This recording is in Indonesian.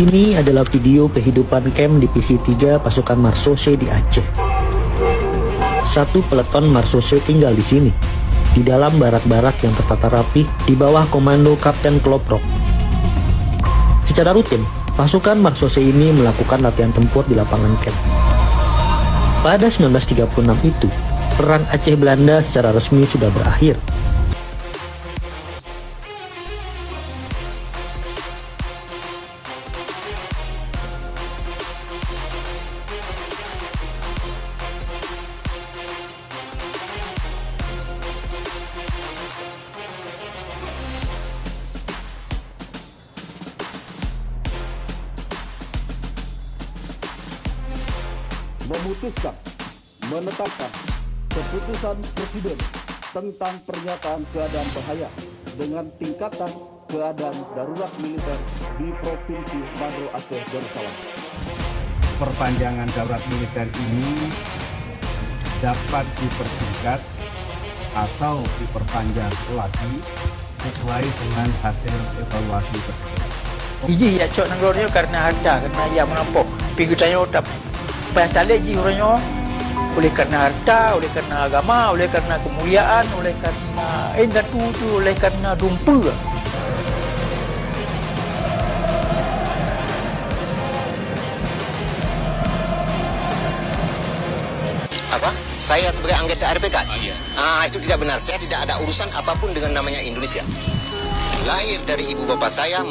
Ini adalah video kehidupan camp Divisi 3 pasukan Marsose di Aceh. Satu peleton Marsose tinggal di sini, di dalam barak-barak yang tertata rapih di bawah komando Kapten Kloprok. Secara rutin, pasukan Marsose ini melakukan latihan tempur di lapangan camp. Pada 1936 itu, Perang Aceh Belanda secara resmi sudah berakhir. Memutuskan, menetapkan keputusan Presiden tentang pernyataan keadaan bahaya dengan tingkatan keadaan darurat militer di Provinsi Banda Aceh Darussalam. Perpanjangan darurat militer ini dapat dipersingkat atau diperpanjang lagi sesuai dengan hasil evaluasi tersebut. Iji ya cok nanggornya karena harta, karena ia menampok. Pergi tanya otap. Pasal ji orangnya oleh karena harta, oleh karena agama, oleh karena kemuliaan, oleh karena datu tu, oleh karena dumpa. Apa? Saya sebagai anggota RPK? Itu tidak benar. Saya tidak ada urusan apapun dengan namanya Indonesia. Lahir dari ibu bapak saya.